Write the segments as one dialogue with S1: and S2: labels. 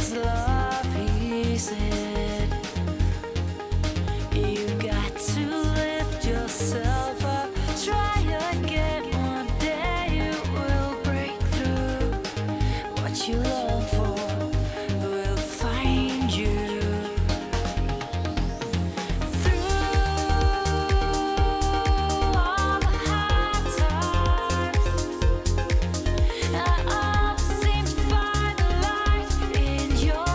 S1: is love, he said. You've got to lift yourself up. Try again, one day you will break through. What you long for will find you. Through all the hard times, I always seem to find the light in your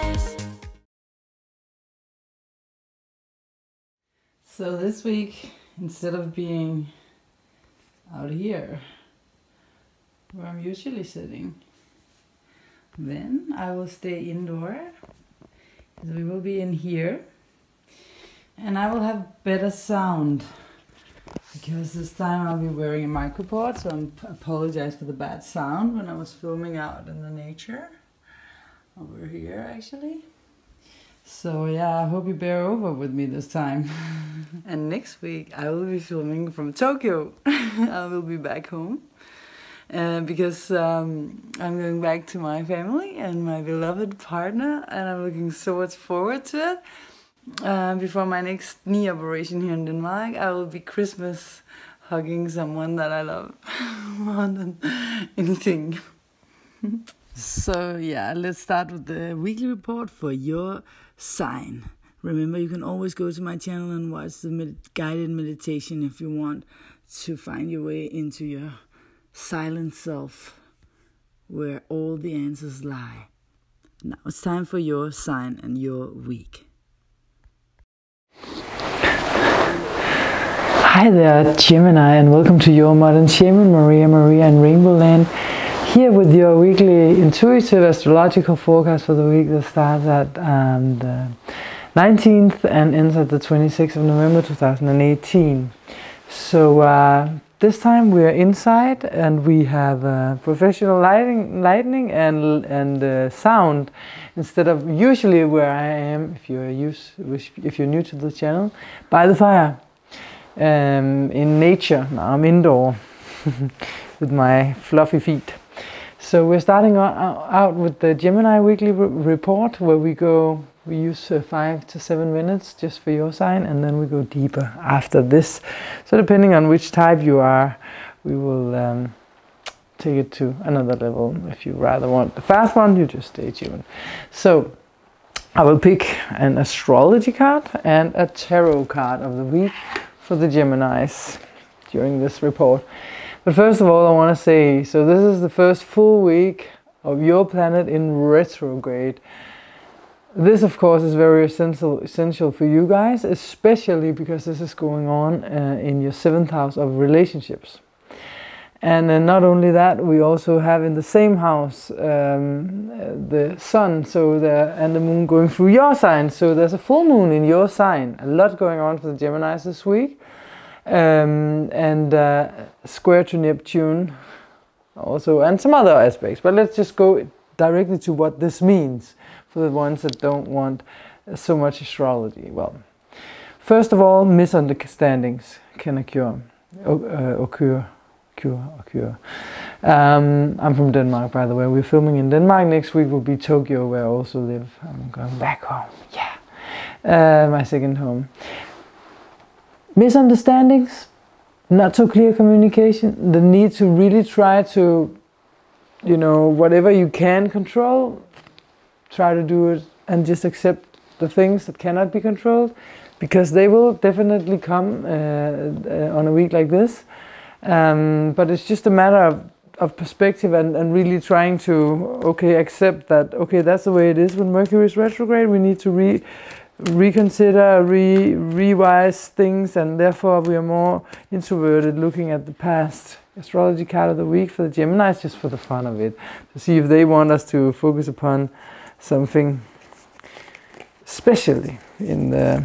S1: eyes.
S2: So this week, instead of being out here, where I'm usually sitting, then I will stay indoor. So we will be in here, and I will have better sound because this time I'll be wearing a micropod, so I apologize for the bad sound when I was filming out in the nature over here actually. So yeah, I hope you bear over with me this time. And next week I will be filming from Tokyo. I will be back home because I'm going back to my family and my beloved partner, and I'm looking so much forward to it. Before my next knee operation here in Denmark, I will be Christmas hugging someone that I love more than anything. So yeah, let's start with the weekly report for your sign. Remember, you can always go to my channel and watch the guided meditation if you want to find your way into your silent self, where all the answers lie. Now it's time for your sign and your week. Hi there, Gemini, and welcome to your modern shaman, Maria and RainbowLand, here with your weekly intuitive astrological forecast for the week that starts at the 19th and ends at the 26th of November 2018. So this time we are inside, and we have professional lighting and sound, instead of usually where I am, if you're new to the channel, by the fire. In nature. Now I'm indoor with my fluffy feet. So we're starting out with the Gemini weekly report, where we use 5 to 7 minutes just for your sign, and then we go deeper after this. So depending on which type you are, we will take it to another level. If you rather want the fast one, you just stay tuned. So I will pick an astrology card and a tarot card of the week for the Geminis during this report. But first of all, I want to say, so this is the first full week of your planet in retrograde. This, of course, is very essential for you guys, especially because this is going on in your 7th house of relationships. And not only that, we also have in the same house the sun, and the moon going through your sign. So there's a full moon in your sign. A lot going on for the Geminis this week. And square to Neptune also, and some other aspects. But let's just go directly to what this means for the ones that don't want so much astrology. Well, first of all, misunderstandings can occur. I'm from Denmark, by the way. We're filming in Denmark. Next week will be Tokyo, where I also live. I'm going back home. Yeah, my second home. Misunderstandings, not so clear communication, the need to really try to, whatever you can control, try to do it and just accept the things that cannot be controlled, because they will definitely come on a week like this. But it's just a matter of perspective and really trying to, accept that, that's the way it is when Mercury is retrograde. We need to reconsider, revise things, and therefore we are more introverted, looking at the past. Astrology card of the week for the Geminis, just for the fun of it, to see if they want us to focus upon something especially in the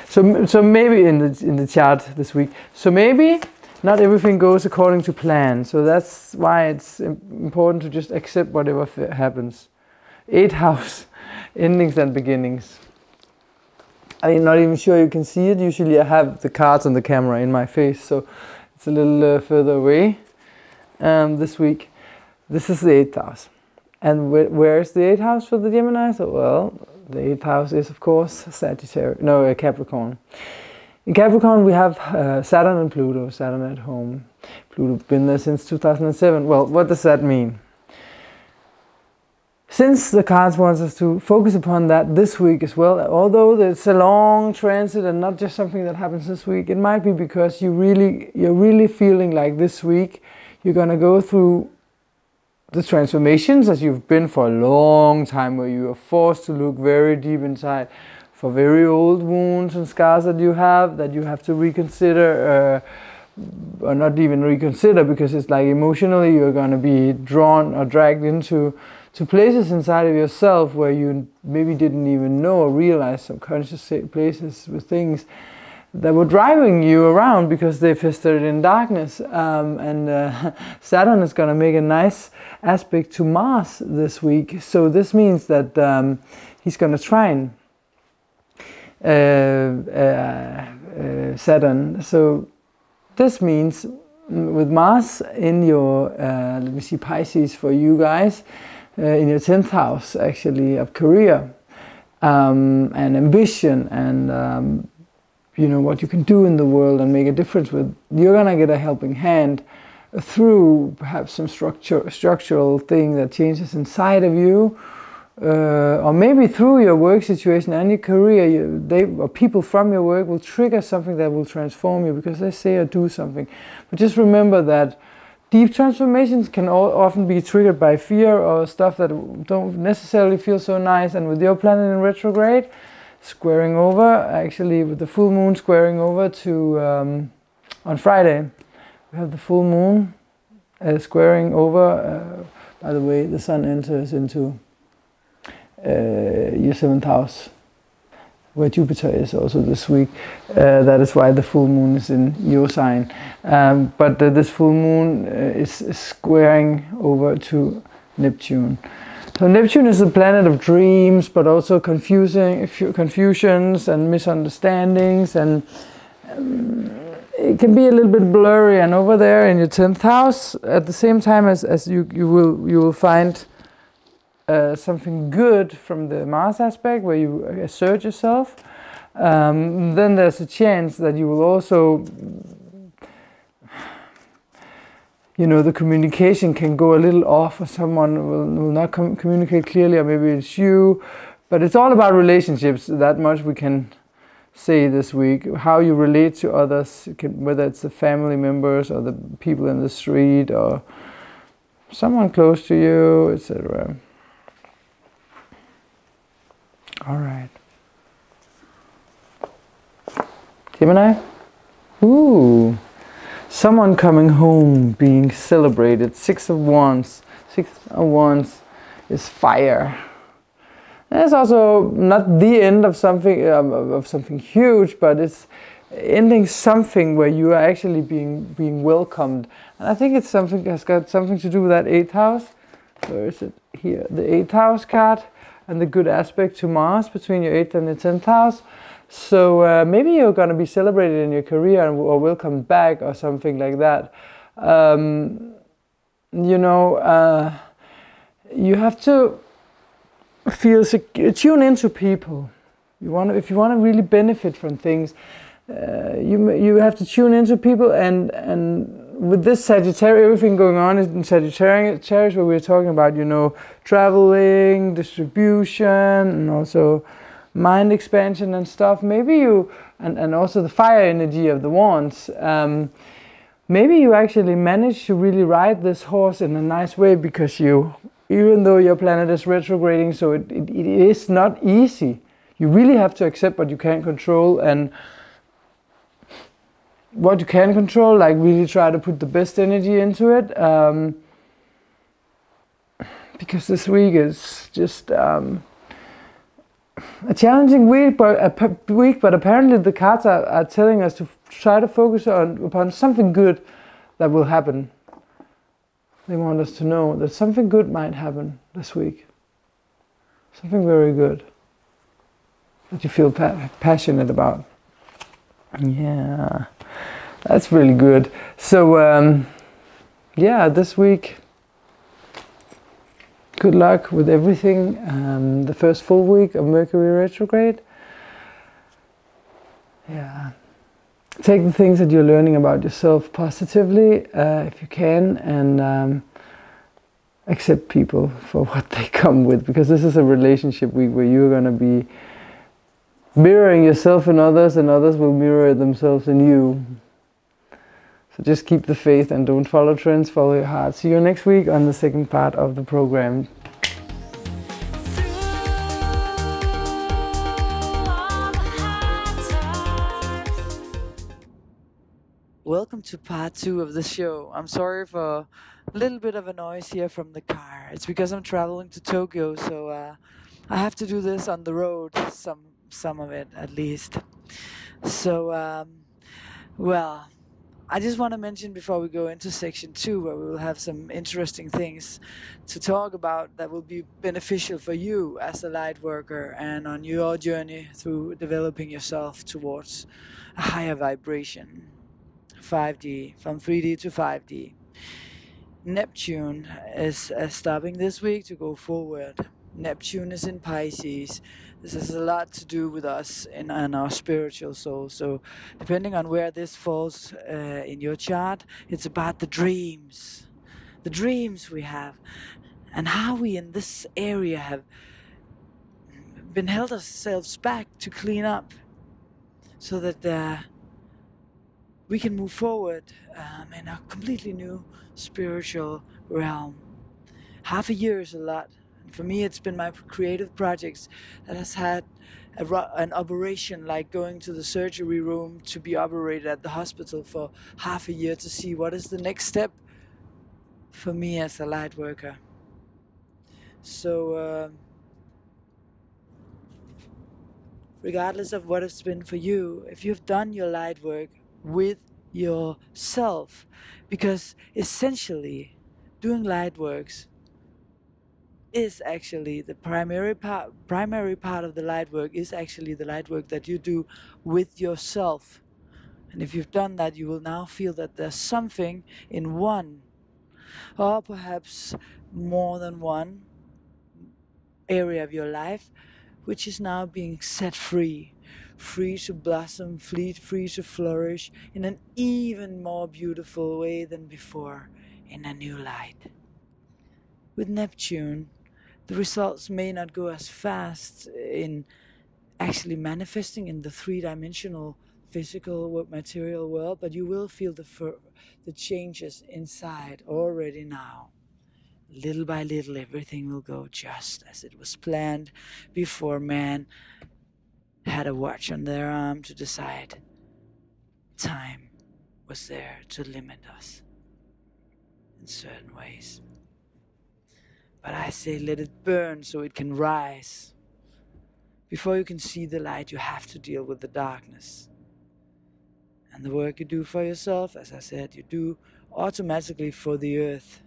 S2: so maybe in the chart this week. So maybe not everything goes according to plan. So that's why it's important to just accept whatever happens. 8th house, endings and beginnings. I'm not even sure you can see it. Usually I have the cards on the camera in my face, so it's a little further away this week. This is the 8th house. And where's the 8th house for the Gemini? So, well, the 8th house is, of course, Sagittarius. No, Capricorn. In Capricorn, we have Saturn and Pluto. Saturn at home. Pluto been there since 2007. Well, what does that mean? Since the cards want us to focus upon that this week as well, although it's a long transit and not just something that happens this week, it might be because you're really feeling like this week you're going to go through the transformations as you've been for a long time, where you are forced to look very deep inside for very old wounds and scars that you have to reconsider, or not even reconsider, because it's like emotionally you're going to be drawn or dragged into places inside of yourself where you maybe didn't even know or realize, subconscious places with things that were driving you around because they festered in darkness. Saturn is going to make a nice aspect to Mars this week. So this means that he's going to trine Saturn. So this means with Mars in your, let me see, Pisces for you guys, in your 10th house actually of career and ambition and you know, what you can do in the world and make a difference with, you're gonna get a helping hand through perhaps some structural thing that changes inside of you, or maybe through your work situation and your career. Or people from your work will trigger something that will transform you because they say or do something. But just remember that deep transformations can often be triggered by fear or stuff that don't necessarily feel so nice. And with your planet in retrograde, squaring over, actually with the full moon squaring over to, on Friday, we have the full moon squaring over. By the way, the sun enters into your 7th house, where Jupiter is also this week. That is why the full moon is in your sign. But this full moon is squaring over to Neptune. So Neptune is the planet of dreams, but also confusions and misunderstandings, and it can be a little bit blurry. And over there in your 10th house, at the same time as you will find something good from the Mars aspect, where you assert yourself, then there's a chance that you will also, you know, the communication can go a little off, or someone will not communicate clearly, or maybe it's you. But it's all about relationships. That much we can say this week. How you relate to others, whether it's the family members or the people in the street or someone close to you, etc. All right. Gemini? Ooh. Someone coming home, being celebrated. 6 of Wands. 6 of Wands is fire. And it's also not the end of something huge, but it's ending something where you are actually being welcomed. And I think it's something has got something to do with that 8th house. Where is it? Here, the 8th house card and the good aspect to Mars between your 8th and your 10th house. So maybe you're going to be celebrated in your career or welcomed back or something like that. You know, you have to tune into people. If you want to really benefit from things, you have to tune into people. And with this Sagittarius, everything going on in Sagittarius, where we're talking about, you know, traveling, distribution, and also mind expansion and stuff. Maybe you, and also the fire energy of the wands, maybe you actually manage to really ride this horse in a nice way, because even though your planet is retrograding, so it is not easy. You really have to accept what you can't control, and what you can control, like really try to put the best energy into it, because this week is just a challenging week, but apparently the cards are telling us to try to focus upon something good that will happen. They want us to know that something good might happen this week. Something very good that you feel passionate about. Yeah, that's really good. So yeah, this week good luck with everything. The first full week of Mercury retrograde. Yeah. Take the things that you're learning about yourself positively, if you can, and accept people for what they come with, because this is a relationship week where you're going to be mirroring yourself in others, and others will mirror themselves in you. So just keep the faith and don't follow trends, follow your heart. See you next week on the second part of the program. Welcome to part 2 of the show. I'm sorry for a little bit of a noise here from the car. It's because I'm traveling to Tokyo, so I have to do this on the road, some of it at least. So, well, I just want to mention before we go into section 2, where we will have some interesting things to talk about that will be beneficial for you as a light worker and on your journey through developing yourself towards a higher vibration. 5D, from 3D to 5D. Neptune is stopping this week to go forward. Neptune is in Pisces. This has a lot to do with us and our spiritual soul. So depending on where this falls in your chart, it's about the dreams we have, and how we in this area have been held ourselves back to clean up, so that we can move forward in a completely new spiritual realm. Half a year is a lot. And for me, it's been my creative projects that has had an operation, like going to the surgery room to be operated at the hospital for half a year to see what is the next step for me as a light worker. So, regardless of what it's been for you, if you've done your light work with yourself, because essentially doing light works is actually the primary part of the light work is actually the light work that you do with yourself. And if you've done that, you will now feel that there's something in one, or perhaps more than one area of your life, which is now being set free to blossom, free to flourish in an even more beautiful way than before, in a new light. With Neptune, the results may not go as fast in actually manifesting in the three-dimensional physical material world, but you will feel the changes inside already now. Little by little, everything will go just as it was planned before man had a watch on their arm to decide time was there to limit us in certain ways. But I say let it burn so it can rise. Before you can see the light, you have to deal with the darkness. And the work you do for yourself, as I said, you do automatically for the earth.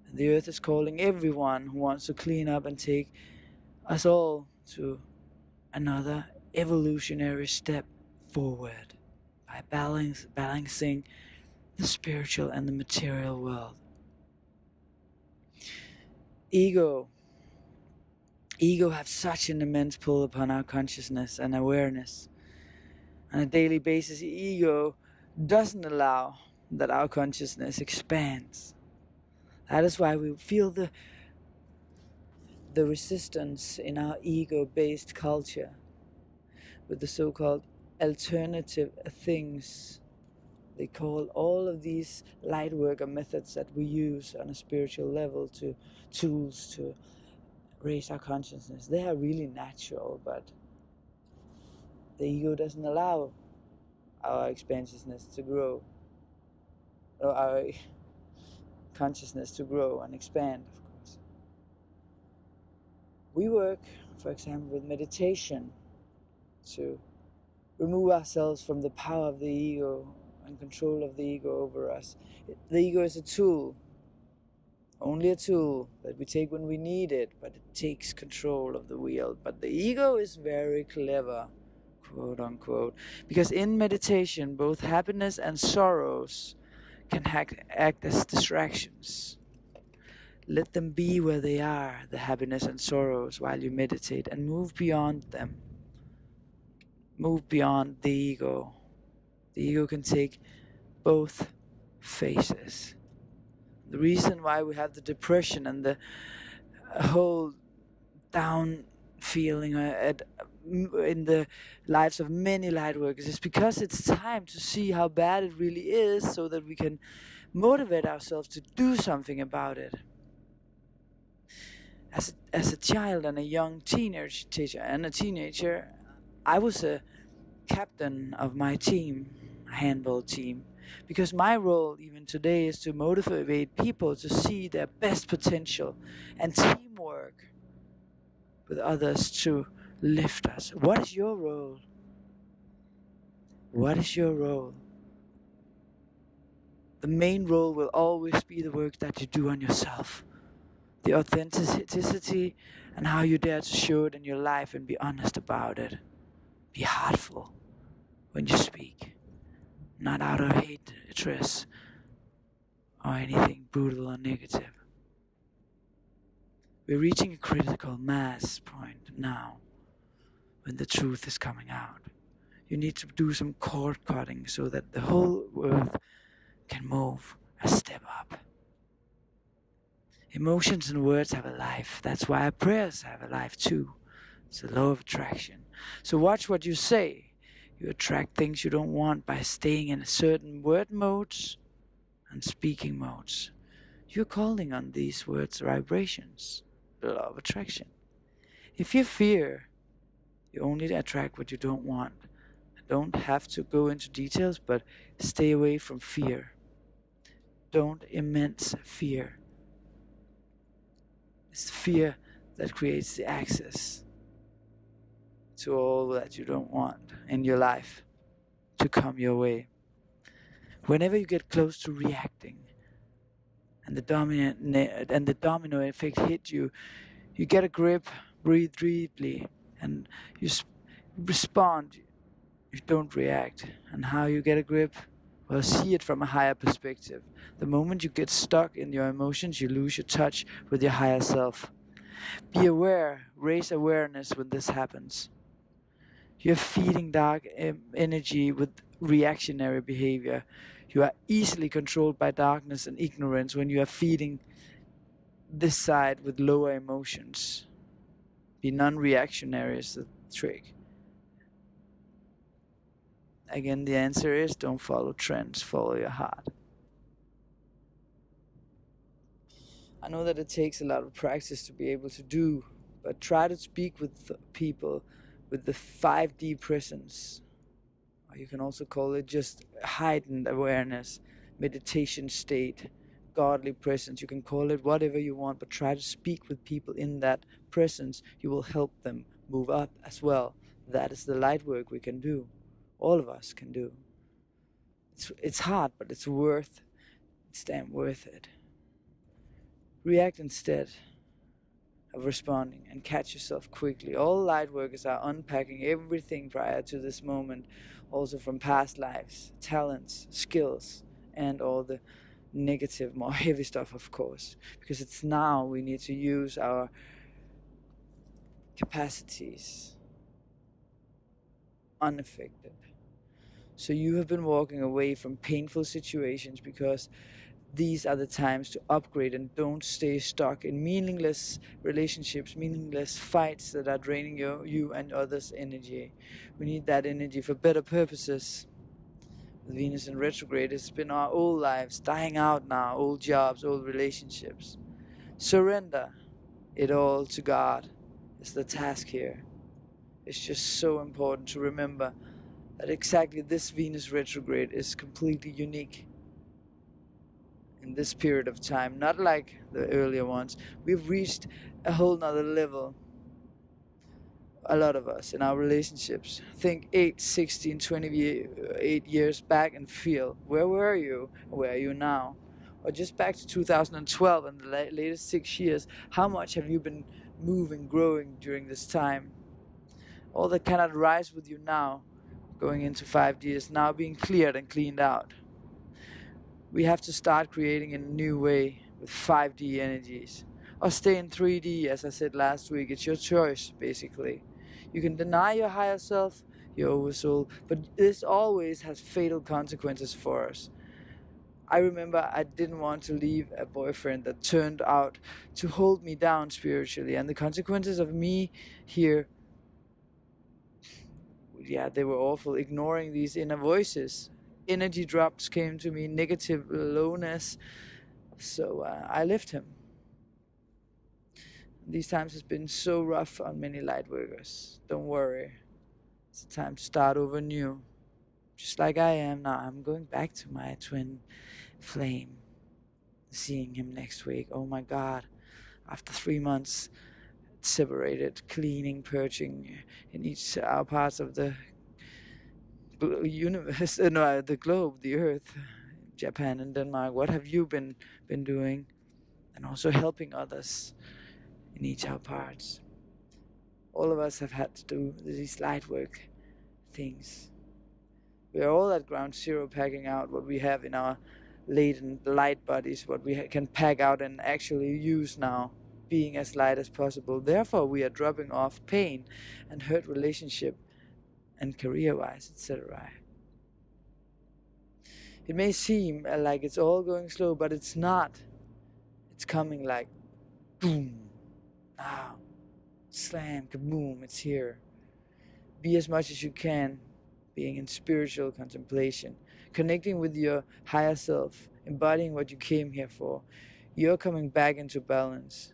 S2: And the earth is calling everyone who wants to clean up and take us all to another evolutionary step forward by balancing the spiritual and the material world. Ego have such an immense pull upon our consciousness and awareness. On a daily basis, ego doesn't allow that our consciousness expands. That is why we feel the resistance in our ego-based culture with the so-called alternative things. They call all of these light worker methods that we use on a spiritual level to tools to raise our consciousness. They are really natural, but the ego doesn't allow our expansiveness to grow, or our consciousness to grow and expand, of course. We work, for example, with meditation to remove ourselves from the power of the ego and control of the ego over us. The ego is a tool, only a tool that we take when we need it, but it takes control of the wheel. But the ego is very clever, quote unquote, because in meditation, both happiness and sorrows can act as distractions. Let them be where they are, the happiness and sorrows, while you meditate, and move beyond them. Move beyond the ego. The ego can take both faces. The reason why we have the depression and the whole down feeling in the lives of many light workers is because it's time to see how bad it really is, so that we can motivate ourselves to do something about it. As a child and a young teenager, I was a captain of my team, a handball team, because my role even today is to motivate people to see their best potential and teamwork with others to lift us. What is your role? What is your role? The main role will always be the work that you do on yourself. The authenticity and how you dare to show it in your life and be honest about it. Be heartful when you speak, not out of hatred or anything brutal or negative. We're reaching a critical mass point now when the truth is coming out. You need to do some cord cutting so that the whole earth can move a step up. Emotions and words have a life. That's why our prayers have a life too. It's the law of attraction. So watch what you say. You attract things you don't want by staying in certain word modes and speaking modes. You're calling on these words vibrations. The law of attraction. If you fear, you only attract what you don't want. I don't have to go into details, but stay away from fear. Don't immense fear. It's fear that creates the access to all that you don't want in your life to come your way. Whenever you get close to reacting and the domino effect hit you, you get a grip, breathe deeply, and you respond. You don't react. And how you get a grip? Well, see it from a higher perspective. The moment you get stuck in your emotions, you lose your touch with your higher self. Be aware, raise awareness when this happens. You're feeding dark energy with reactionary behavior. You are easily controlled by darkness and ignorance when you are feeding this side with lower emotions. Be non-reactionary is the trick. Again, the answer is don't follow trends, follow your heart. I know that it takes a lot of practice to be able to do, but try to speak with people with the 5D presence. Or you can also call it just heightened awareness, meditation state, godly presence. You can call it whatever you want, but try to speak with people in that presence. You will help them move up as well. That is the light work we can do. All of us can do. It's hard, but it's damn worth it. React instead of responding and catch yourself quickly. All light workers are unpacking everything prior to this moment, also from past lives, talents, skills, and all the negative, more heavy stuff, of course, because it's now we need to use our capacities unaffected. So you have been walking away from painful situations because these are the times to upgrade and don't stay stuck in meaningless relationships, meaningless fights that are draining you and others' energy. We need that energy for better purposes. With Venus in retrograde, it's been our old lives dying out now, old jobs, old relationships. Surrender it all to God is the task here. It's just so important to remember that exactly this Venus retrograde is completely unique in this period of time, not like the earlier ones. We've reached a whole nother level, a lot of us, in our relationships. Think 8, 16, 28 years back and feel, where were you? Where are you now? Or just back to 2012 and the latest 6 years, how much have you been moving, growing during this time? All that cannot rise with you now, going into 5 years, now being cleared and cleaned out. We have to start creating in a new way, with 5D energies, or stay in 3D, as I said last week. It's your choice, basically. You can deny your higher self, your oversoul, but this always has fatal consequences for us. I remember I didn't want to leave a boyfriend that turned out to hold me down spiritually, and the consequences of me here, yeah, they were awful. Ignoring these inner voices, energy drops came to me, negative lowness, so I left him. These times has been so rough on many light workers. Don't worry, it's time to start over new. Just like I am now, I'm going back to my twin flame. Seeing him next week. Oh my God. After 3 months separated, cleaning, purging in each our parts of the universe, no, the globe, the earth, Japan and Denmark. What have you been doing? And also helping others in each our parts. All of us have had to do these light work things. We are all at ground zero, packing out what we have in our latent light bodies, what we can pack out and actually use now, being as light as possible. Therefore, we are dropping off pain and hurt relationship and career-wise, etc. It may seem like it's all going slow, but it's not. It's coming like boom, now, slam, kaboom, it's here. Be as much as you can, being in spiritual contemplation, connecting with your higher self, embodying what you came here for. You're coming back into balance.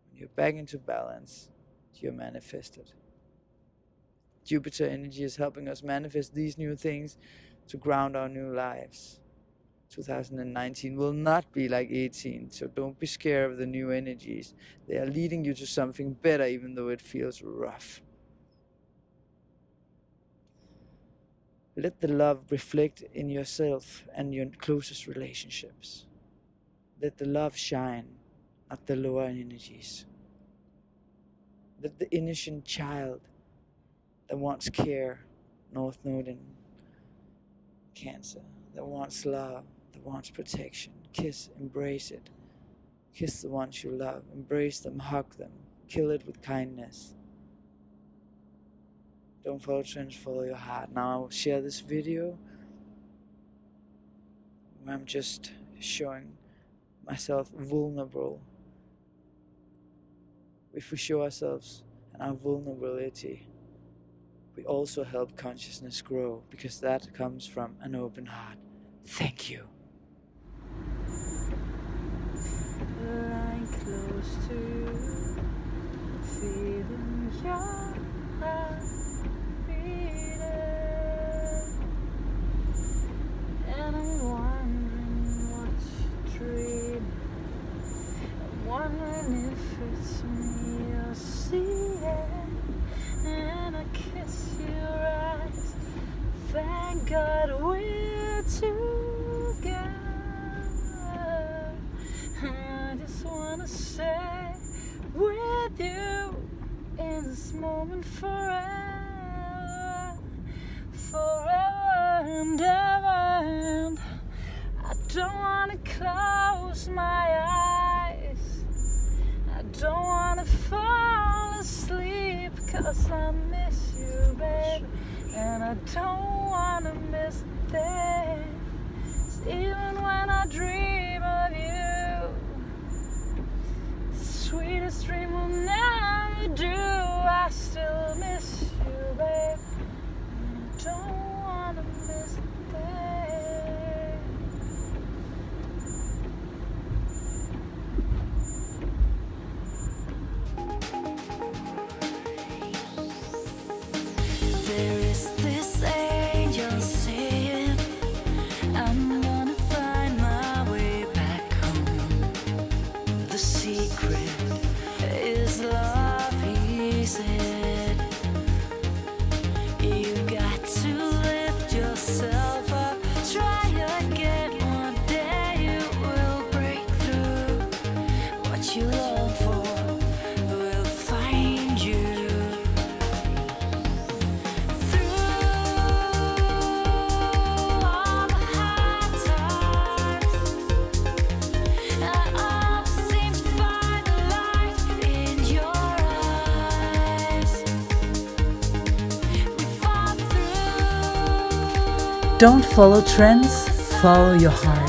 S2: When you're back into balance, you're manifested. Jupiter energy is helping us manifest these new things to ground our new lives. 2019 will not be like 18, so don't be scared of the new energies. They are leading you to something better, even though it feels rough. Let the love reflect in yourself and your closest relationships. Let the love shine, not the lower energies. Let the innocent child that wants care, North Node in Cancer, that wants love, that wants protection, kiss, embrace it. Kiss the ones you love, embrace them, hug them, kill it with kindness. Don't follow your heart. Now I will share this video where I'm just showing myself vulnerable. If we show ourselves and our vulnerability, we also help consciousness grow, because that comes from an open heart. Thank you.
S1: Lying close to you, feeling your heart beating, and I'm wondering what you dream. I'm wondering if it's me you're seeing, and I kiss your eyes. Thank God we're together. I just wanna stay with you in this moment forever, forever and ever. And I don't wanna close my eyes, I don't wanna fall asleep, 'cause I miss you, babe, and I don't wanna miss things. Even when I dream of you, the sweetest dream will never do. I still miss you, babe, and I don't wanna miss things. There is this angel saying, I'm gonna find my way back home. The secret is love, he said. You've got to lift yourself up, try again. One day you will break through. What you long for will find you. Through all the hard times,
S2: Don't follow trends, follow your heart.